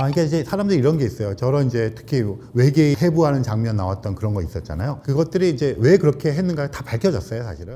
이게 이제 사람들이 이런 게 있어요. 저런 이제 특히 외계인 해부하는 장면 나왔던 그런 거 있었잖아요. 그것들이 이제 왜 그렇게 했는가 다 밝혀졌어요, 사실은.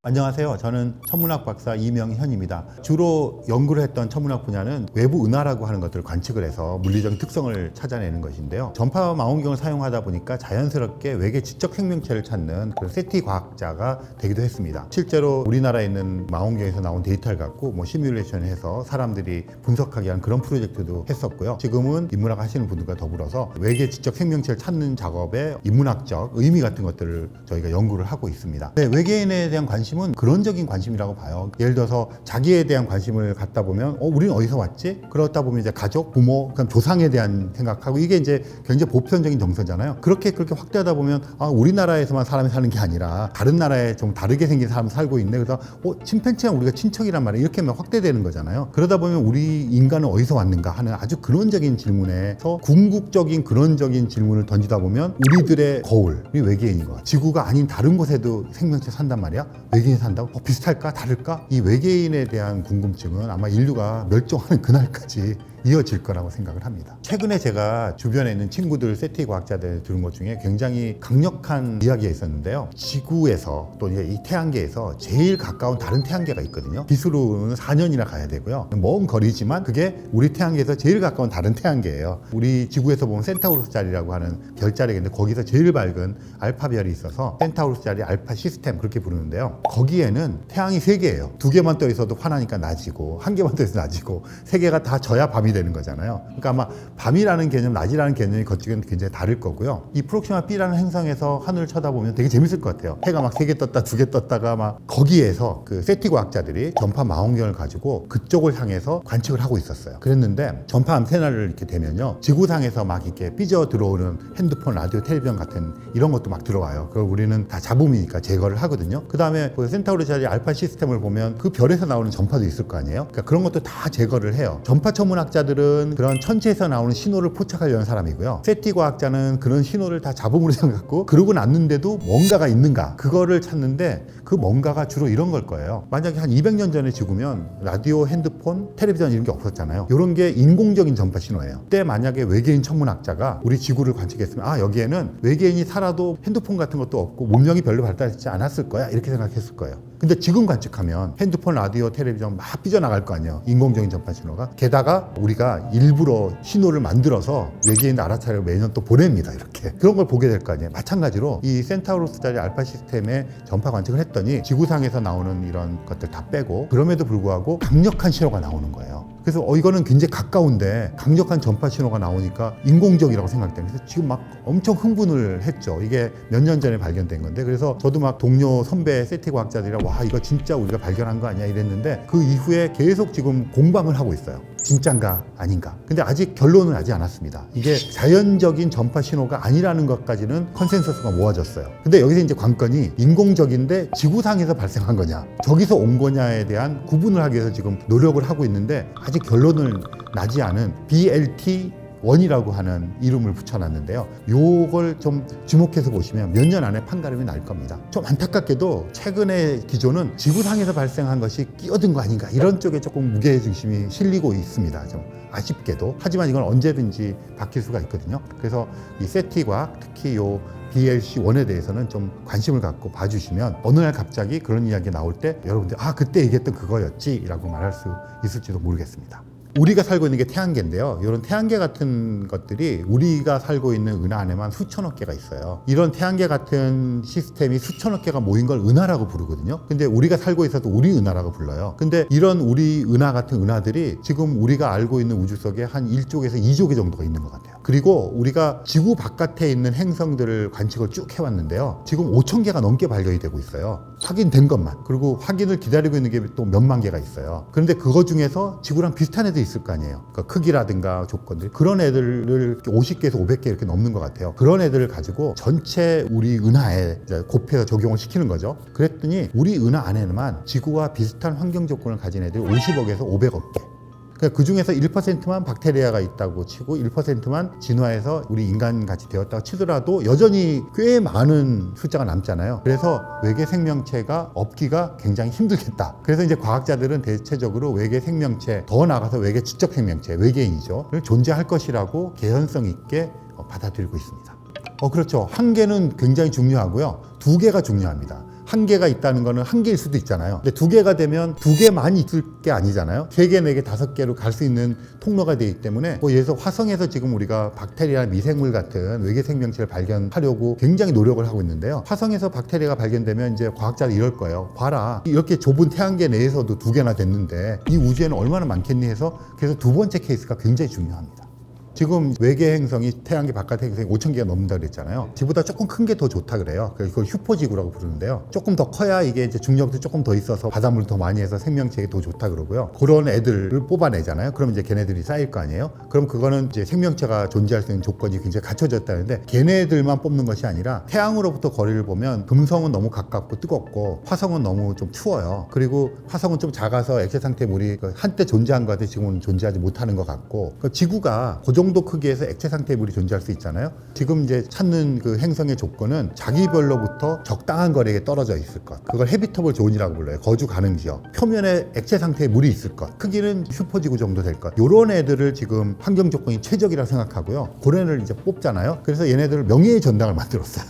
안녕하세요. 저는 천문학 박사 이명현입니다. 주로 연구를 했던 천문학 분야는 외부 은하라고 하는 것들을 관측을 해서 물리적인 특성을 찾아내는 것인데요. 전파 망원경을 사용하다 보니까 자연스럽게 외계 지적 생명체를 찾는 그런 세티 과학자가 되기도 했습니다. 실제로 우리나라에 있는 망원경에서 나온 데이터를 갖고 시뮬레이션을 해서 사람들이 분석하게 하는 그런 프로젝트도 했었고요. 지금은 인문학 하시는 분들과 더불어서 외계 지적 생명체를 찾는 작업의 인문학적 의미 같은 것들을 저희가 연구를 하고 있습니다. 네, 외계인에 대한 관심은 그런적인 관심이라고 봐요. 예를 들어서 자기에 대한 관심을 갖다 보면 우리는 어디서 왔지? 그렇다 보면 이제 가족, 부모, 그럼 조상에 대한 생각하고 이게 이제 굉장히 보편적인 정서잖아요. 그렇게 확대하다 보면 우리나라에서만 사람이 사는 게 아니라 다른 나라에 좀 다르게 생긴 사람이 살고 있네. 그래서 침팬지랑 우리가 친척이란 말이에요. 이렇게 하면 확대되는 거잖아요. 그러다 보면 우리 인간은 어디서 왔는가 하는 아주 근원적인 질문에서 궁극적인 근원적인 질문을 던지다 보면 우리들의 거울, 우리 외계인인 것 같아요. 지구가 아닌 다른 곳에도 생명체 산단 말이야. 외계인 산다고? 비슷할까? 다를까? 이 외계인에 대한 궁금증은 아마 인류가 멸종하는 그날까지 이어질 거라고 생각을 합니다. 최근에 제가 주변에 있는 친구들, 세티 과학자들 들은 것 중에 굉장히 강력한 이야기가 있었는데요. 지구에서 또 이 태양계에서 제일 가까운 다른 태양계가 있거든요. 기수로는 4년이나 가야 되고요. 먼 거리지만 그게 우리 태양계에서 제일 가까운 다른 태양계예요. 우리 지구에서 보면 센타우루스 자리라고 하는 별자리가 있는데 거기서 제일 밝은 알파 별이 있어서 센타우루스 자리 알파 시스템 그렇게 부르는데요. 거기에는 태양이 3개예요. 2개만 떠 있어도 환하니까 낮이고 1개만 떠 있어도 낮이고 3개가 다 져야 밤이 되는 거잖아요. 그러니까 아마 밤이라는 개념, 낮이라는 개념이 그쪽은 굉장히 다를 거고요. 이 프록시마 B라는 행성에서 하늘을 쳐다보면 되게 재밌을 것 같아요. 해가 막 3개 떴다 2개 떴다가 막 거기에서 그 세티 과학자들이 전파 망원경을 가지고 그쪽을 향해서 관측을 하고 있었어요. 그랬는데 전파 안테나를 이렇게 대면요. 지구상에서 막 이렇게 삐져 들어오는 핸드폰, 라디오, 텔레비전 같은 이런 것도 막 들어와요. 그걸 우리는 다 잡음이니까 제거를 하거든요. 그 다음에 그 센타우루스 자리 알파 시스템을 보면 그 별에서 나오는 전파도 있을 거 아니에요. 그러니까 그런 것도 다 제거를 해요. 전파 천문학자들은 그런 천체에서 나오는 신호를 포착하려는 사람이고요. 세티 과학자는 그런 신호를 다 잡음으로 생각하고 그러고 났는데도 뭔가가 있는가 그거를 찾는데 그 뭔가가 주로 이런 걸 거예요. 만약에 한 200년 전에 지구면 라디오, 핸드폰, 텔레비전 이런 게 없었잖아요. 이런 게 인공적인 전파 신호예요. 그때 만약에 외계인 천문학자가 우리 지구를 관측했으면 여기에는 외계인이 살아도 핸드폰 같은 것도 없고 문명이 별로 발달하지 않았을 거야 이렇게 생각했을 거예요. 근데 지금 관측하면 핸드폰, 라디오, 텔레비전 막 삐져나갈 거 아니에요. 인공적인 전파 신호가. 게다가 우리가 일부러 신호를 만들어서 외계인 알아차리고 매년 또 보냅니다. 이렇게. 그런 걸 보게 될 거 아니에요. 마찬가지로 이 센타우루스 자리 알파 시스템의 전파 관측을 했더니 지구상에서 나오는 이런 것들 다 빼고 그럼에도 불구하고 강력한 신호가 나오는 거예요. 그래서 이거는 굉장히 가까운데 강력한 전파 신호가 나오니까 인공적이라고 생각돼요. 그래서 지금 막 엄청 흥분을 했죠. 이게 몇 년 전에 발견된 건데 그래서 저도 막 동료 선배 세티 과학자들이랑 와 이거 진짜 우리가 발견한 거 아니야 이랬는데 그 이후에 계속 지금 공방을 하고 있어요. 진짠가 아닌가. 근데 아직 결론은 나지 않았습니다. 이게 자연적인 전파 신호가 아니라는 것까지는 컨센서스가 모아졌어요. 근데 여기서 이제 관건이 인공적인데 지구상에서 발생한 거냐 저기서 온 거냐에 대한 구분을 하기 위해서 지금 노력을 하고 있는데 아직 결론을 나지 않은 BLT 원이라고 하는 이름을 붙여놨는데요. 요걸 좀 주목해서 보시면 몇 년 안에 판가름이 날 겁니다. 좀 안타깝게도 최근의 기조는 지구상에서 발생한 것이 끼어든 거 아닌가 이런 쪽에 조금 무게중심이 실리고 있습니다. 좀 아쉽게도. 하지만 이건 언제든지 바뀔 수가 있거든요. 그래서 이 세티과 특히 요 BLC1에 대해서는 좀 관심을 갖고 봐주시면 어느 날 갑자기 그런 이야기 나올 때 여러분들 그때 얘기했던 그거였지 라고 말할 수 있을지도 모르겠습니다. 우리가 살고 있는 게 태양계인데요. 이런 태양계 같은 것들이 우리가 살고 있는 은하 안에만 수천억 개가 있어요. 이런 태양계 같은 시스템이 수천억 개가 모인 걸 은하라고 부르거든요. 근데 우리가 살고 있어도 우리 은하라고 불러요. 근데 이런 우리 은하 같은 은하들이 지금 우리가 알고 있는 우주 속에 한 1조 에서 2조 개 정도가 있는 것 같아요. 그리고 우리가 지구 바깥에 있는 행성들을 관측을 쭉 해왔는데요. 지금 5천 개가 넘게 발견이 되고 있어요. 확인된 것만. 그리고 확인을 기다리고 있는 게 또 몇만 개가 있어요. 그런데 그거 중에서 지구랑 비슷한 애들이 있을 거 아니에요. 그러니까 크기라든가 조건들. 그런 애들을 50개에서 500개 이렇게 넘는 것 같아요. 그런 애들을 가지고 전체 우리 은하에 곱해서 적용을 시키는 거죠. 그랬더니 우리 은하 안에만 지구와 비슷한 환경 조건을 가진 애들이 50억에서 500억 개. 그러니까 그 중에서 1%만 박테리아가 있다고 치고 1%만 진화해서 우리 인간 같이 되었다고 치더라도 여전히 꽤 많은 숫자가 남잖아요. 그래서 외계 생명체가 없기가 굉장히 힘들겠다. 그래서 이제 과학자들은 대체적으로 외계 생명체, 더 나아가서 외계 지적 생명체, 외계인이죠, 존재할 것이라고 개연성 있게 받아들이고 있습니다. 그렇죠. 한 개는 굉장히 중요하고요. 두 개가 중요합니다. 한 개가 있다는 거는 한 개일 수도 있잖아요. 근데 두 개가 되면 두 개만 있을 게 아니잖아요. 세 개, 네 개, 다섯 개로 갈 수 있는 통로가 되기 때문에 예를 들어서 화성에서 지금 우리가 박테리아, 미생물 같은 외계 생명체를 발견하려고 굉장히 노력을 하고 있는데요. 화성에서 박테리아가 발견되면 이제 과학자들이 이럴 거예요. 봐라. 이렇게 좁은 태양계 내에서도 두 개나 됐는데 이 우주에는 얼마나 많겠니 해서 그래서 두 번째 케이스가 굉장히 중요합니다. 지금 외계 행성이 태양계 바깥 행성이 5,000개가 넘는다 그랬잖아요. 지구보다 조금 큰 게 더 좋다 그래요. 그걸 휴포지구라고 부르는데요. 조금 더 커야 이게 이제 중력도 조금 더 있어서 바닷물을 더 많이 해서 생명체에 더 좋다 그러고요. 그런 애들을 뽑아내잖아요. 그럼 이제 걔네들이 쌓일 거 아니에요. 그럼 그거는 이제 생명체가 존재할 수 있는 조건이 굉장히 갖춰졌다는데 걔네들만 뽑는 것이 아니라 태양으로부터 거리를 보면 금성은 너무 가깝고 뜨겁고 화성은 너무 좀 추워요. 그리고 화성은 좀 작아서 액체 상태 물이 한때 존재한 것 같아 지금은 존재하지 못하는 것 같고 지구가 그 정도 크기에서 액체 상태의 물이 존재할 수 있잖아요. 지금 이제 찾는 그 행성의 조건은 자기별로부터 적당한 거리에 떨어져 있을 것. 그걸 헤비터블 존이라고 불러요. 거주 가능 지역. 표면에 액체 상태의 물이 있을 것. 크기는 슈퍼지구 정도 될 것. 요런 애들을 지금 환경 조건이 최적이라고 생각하고요. 그런 애를 이제 뽑잖아요. 그래서 얘네들을 명예의 전당을 만들었어요.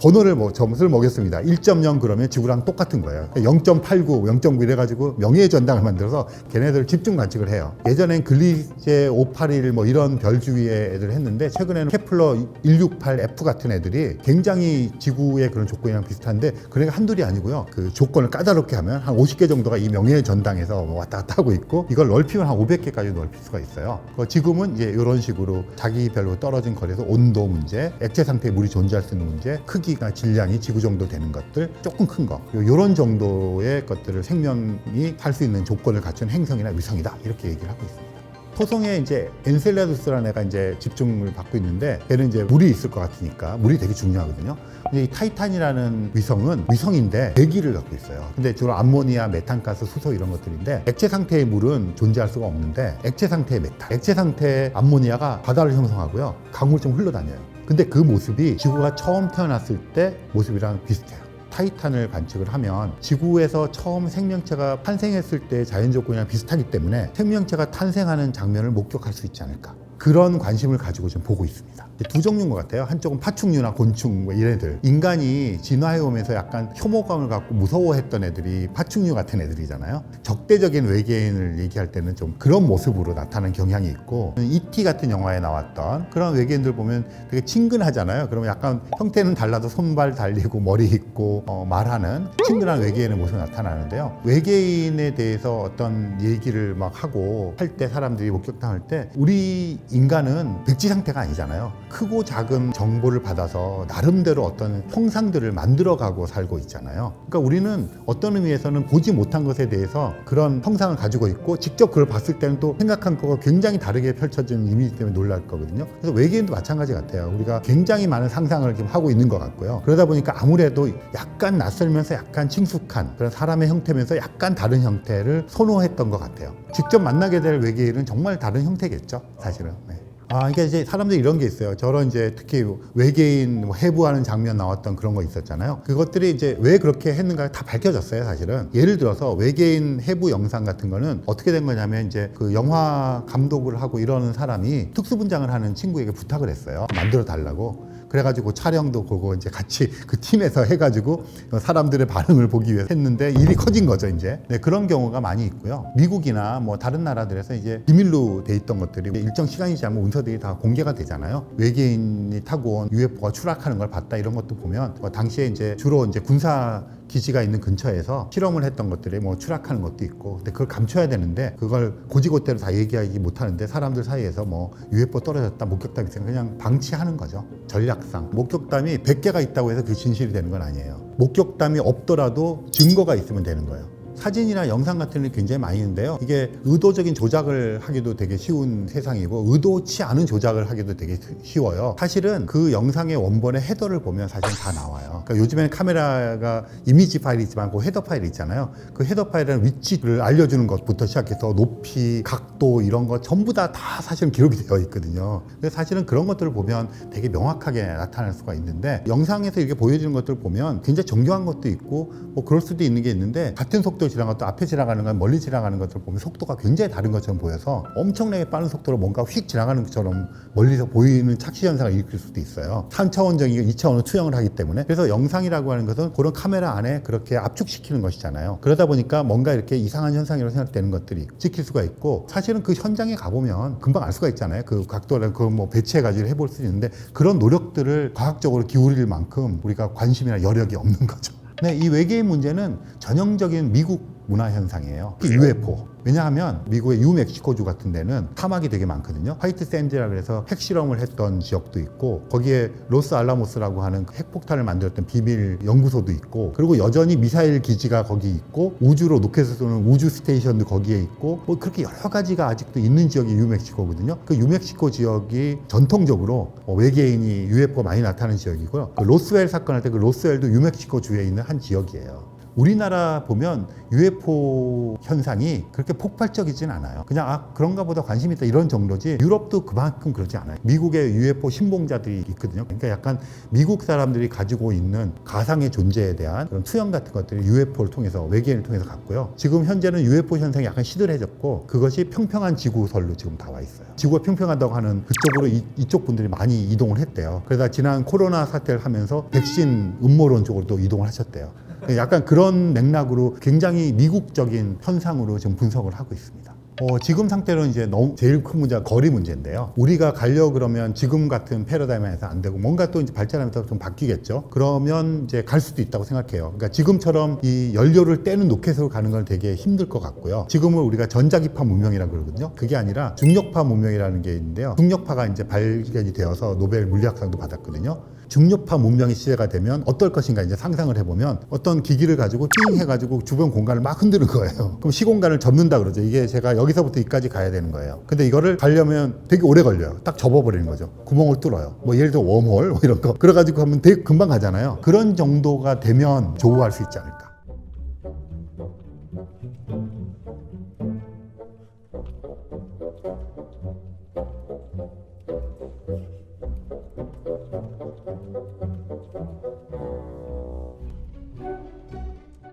번호를 점수를 먹였습니다. 1.0 그러면 지구랑 똑같은 거예요. 0.89, 0.9 이래가지고 명예의 전당을 만들어서 걔네들을 집중 관측을 해요. 예전엔 글리제 581 이런 별 주위의 애들 했는데 최근에는 케플러 168F 같은 애들이 굉장히 지구의 그런 조건이랑 비슷한데 그러니까 한둘이 아니고요. 그 조건을 까다롭게 하면 한 50개 정도가 이 명예의 전당에서 왔다 갔다 하고 있고 이걸 넓히면 한 500개까지 넓힐 수가 있어요. 지금은 이제 이런 식으로 자기별로 떨어진 거리에서 온도 문제, 액체 상태에 물이 존재할 수 있는 문제, 크기가 질량이 지구 정도 되는 것들, 조금 큰 거, 이런 정도의 것들을 생명이 살 수 있는 조건을 갖춘 행성이나 위성이다 이렇게 얘기를 하고 있습니다. 토성에 이제 엔셀라두스라는 애가 이제 집중을 받고 있는데 걔는 이제 물이 있을 것 같으니까 물이 되게 중요하거든요. 근데 이 타이탄이라는 위성은 위성인데 대기를 갖고 있어요. 근데 주로 암모니아, 메탄가스, 수소 이런 것들인데 액체 상태의 물은 존재할 수가 없는데 액체 상태의 메탄, 액체 상태의 암모니아가 바다를 형성하고요. 강물 좀 흘러다녀요. 근데 그 모습이 지구가 처음 태어났을 때 모습이랑 비슷해요. 타이탄을 관측을 하면 지구에서 처음 생명체가 탄생했을 때 자연 조건이랑 비슷하기 때문에 생명체가 탄생하는 장면을 목격할 수 있지 않을까. 그런 관심을 가지고 좀 보고 있습니다. 두 종류인 것 같아요. 한쪽은 파충류나 곤충 이런 애들. 인간이 진화해 오면서 약간 혐오감을 갖고 무서워했던 애들이 파충류 같은 애들이잖아요. 적대적인 외계인을 얘기할 때는 좀 그런 모습으로 나타나는 경향이 있고 E.T. 같은 영화에 나왔던 그런 외계인들 보면 되게 친근하잖아요. 그러면 약간 형태는 달라도 손발 달리고 머리 있고 말하는 친근한 외계인의 모습이 나타나는데요. 외계인에 대해서 어떤 얘기를 막 하고 할 때 사람들이 목격당할 때 우리 인간은 백지 상태가 아니잖아요. 크고 작은 정보를 받아서 나름대로 어떤 형상들을 만들어가고 살고 있잖아요. 그러니까 우리는 어떤 의미에서는 보지 못한 것에 대해서 그런 형상을 가지고 있고 직접 그걸 봤을 때는 또 생각한 거가 굉장히 다르게 펼쳐지는 이미지 때문에 놀랄 거거든요. 그래서 외계인도 마찬가지 같아요. 우리가 굉장히 많은 상상을 지금 하고 있는 것 같고요. 그러다 보니까 아무래도 약간 낯설면서 약간 친숙한 그런 사람의 형태면서 약간 다른 형태를 선호했던 것 같아요. 직접 만나게 될 외계인은 정말 다른 형태겠죠, 사실은. 네. 그러니까 이제 사람들이 이런 게 있어요. 저런 이제 특히 외계인 해부하는 장면 나왔던 그런 거 있었잖아요. 그것들이 이제 왜 그렇게 했는가 다 밝혀졌어요, 사실은. 예를 들어서 외계인 해부 영상 같은 거는 어떻게 된 거냐면 이제 그 영화 감독을 하고 이러는 사람이 특수분장을 하는 친구에게 부탁을 했어요. 만들어 달라고. 그래가지고 촬영도 그거 이제 같이 그 팀에서 해가지고 사람들의 반응을 보기 위해서 했는데 일이 커진 거죠, 이제. 네, 그런 경우가 많이 있고요. 미국이나 뭐 다른 나라들에서 이제 비밀로 돼 있던 것들이 일정 시간이 지나면 문서들이 다 공개가 되잖아요. 외계인이 타고 온 UFO가 추락하는 걸 봤다 이런 것도 보면 당시에 이제 주로 이제 군사 기지가 있는 근처에서 실험을 했던 것들이 뭐 추락하는 것도 있고 근데 그걸 감춰야 되는데 그걸 고지고대로 다 얘기하지 못하는데 사람들 사이에서 뭐 UFO 떨어졌다 목격담이 있으면 그냥 방치하는 거죠. 전략상 목격담이 100개가 있다고 해서 그 진실이 되는 건 아니에요. 목격담이 없더라도 증거가 있으면 되는 거예요. 사진이나 영상 같은 게 굉장히 많이 있는데요. 이게 의도적인 조작을 하기도 되게 쉬운 세상이고 의도치 않은 조작을 하기도 되게 쉬워요. 사실은 그 영상의 원본의 헤더를 보면 사실 다 나와요. 그러니까 요즘에는 카메라가 이미지 파일이 있지만 그 헤더 파일이 있잖아요. 그 헤더 파일은 위치를 알려주는 것부터 시작해서 높이, 각도 이런 거 전부 다 사실은 기록이 되어 있거든요. 그래서 사실은 그런 것들을 보면 되게 명확하게 나타날 수가 있는데 영상에서 이렇게 보여지는 것들을 보면 굉장히 정교한 것도 있고 뭐 그럴 수도 있는 게 있는데 같은 속도로 지나가도 앞에 지나가는 건 멀리 지나가는 것들을 보면 속도가 굉장히 다른 것처럼 보여서 엄청나게 빠른 속도로 뭔가 휙 지나가는 것처럼 멀리서 보이는 착시 현상을 일으킬 수도 있어요. 3차원적이고 2차원으로 투영을 하기 때문에. 그래서 영상이라고 하는 것은 그런 카메라 안에 그렇게 압축시키는 것이잖아요. 그러다 보니까 뭔가 이렇게 이상한 현상이라고 생각되는 것들이 찍힐 수가 있고 사실은 그 현장에 가보면 금방 알 수가 있잖아요. 그 각도를 그 뭐 배치해가지고 해볼 수 있는데 그런 노력들을 과학적으로 기울일 만큼 우리가 관심이나 여력이 없는 거죠. 네, 이 외계인 문제는 전형적인 미국 문화 현상이에요. UFO. 왜냐하면 미국의 뉴멕시코주 같은 데는 사막이 되게 많거든요. 화이트 샌드라 그래서 핵실험을 했던 지역도 있고 거기에 로스 알라모스라고 하는 핵폭탄을 만들었던 비밀 연구소도 있고 그리고 여전히 미사일 기지가 거기 있고 우주로 로켓을 쏘는 우주 스테이션도 거기에 있고 뭐 그렇게 여러 가지가 아직도 있는 지역이 뉴멕시코거든요. 그 뉴멕시코 지역이 전통적으로 외계인이 UFO가 많이 나타나는 지역이고요. 그 로스웰 사건 할 때 그 로스웰도 뉴멕시코주에 있는 한 지역이에요. 우리나라 보면 UFO 현상이 그렇게 폭발적이진 않아요. 그냥 그런가 보다 관심이 있다 이런 정도지 유럽도 그만큼 그러지 않아요. 미국의 UFO 신봉자들이 있거든요. 그러니까 약간 미국 사람들이 가지고 있는 가상의 존재에 대한 그런 투영 같은 것들이 UFO를 통해서 외계인을 통해서 갔고요. 지금 현재는 UFO 현상이 약간 시들해졌고 그것이 평평한 지구설로 지금 나와 있어요. 지구가 평평하다고 하는 그쪽으로 이쪽 분들이 많이 이동을 했대요. 그러다 지난 코로나 사태를 하면서 백신 음모론 쪽으로도 이동을 하셨대요. 약간 그런 맥락으로 굉장히 미국적인 현상으로 지금 분석을 하고 있습니다. 지금 상태로는 이제 제일 큰 문제가 거리 문제인데요. 우리가 가려고 그러면 지금 같은 패러다임에서 안 되고 뭔가 또 이제 발전하면서 좀 바뀌겠죠. 그러면 이제 갈 수도 있다고 생각해요. 그러니까 지금처럼 이 연료를 떼는 로켓으로 가는 건 되게 힘들 것 같고요. 지금은 우리가 전자기파 문명이라고 그러거든요. 그게 아니라 중력파 문명이라는 게 있는데요. 중력파가 이제 발견이 되어서 노벨 물리학상도 받았거든요. 중력파 문명의 시대가 되면 어떨 것인가 이제 상상을 해보면 어떤 기기를 가지고 띵 해가지고 주변 공간을 막 흔드는 거예요. 그럼 시공간을 접는다 그러죠. 이게 제가 여기서부터 여기까지 가야 되는 거예요. 근데 이거를 가려면 되게 오래 걸려요. 딱 접어버리는 거죠. 구멍을 뚫어요. 뭐 예를 들어 웜홀 뭐 이런 거. 그래가지고 하면 되게 금방 가잖아요. 그런 정도가 되면 조우할 수 있지 않을까.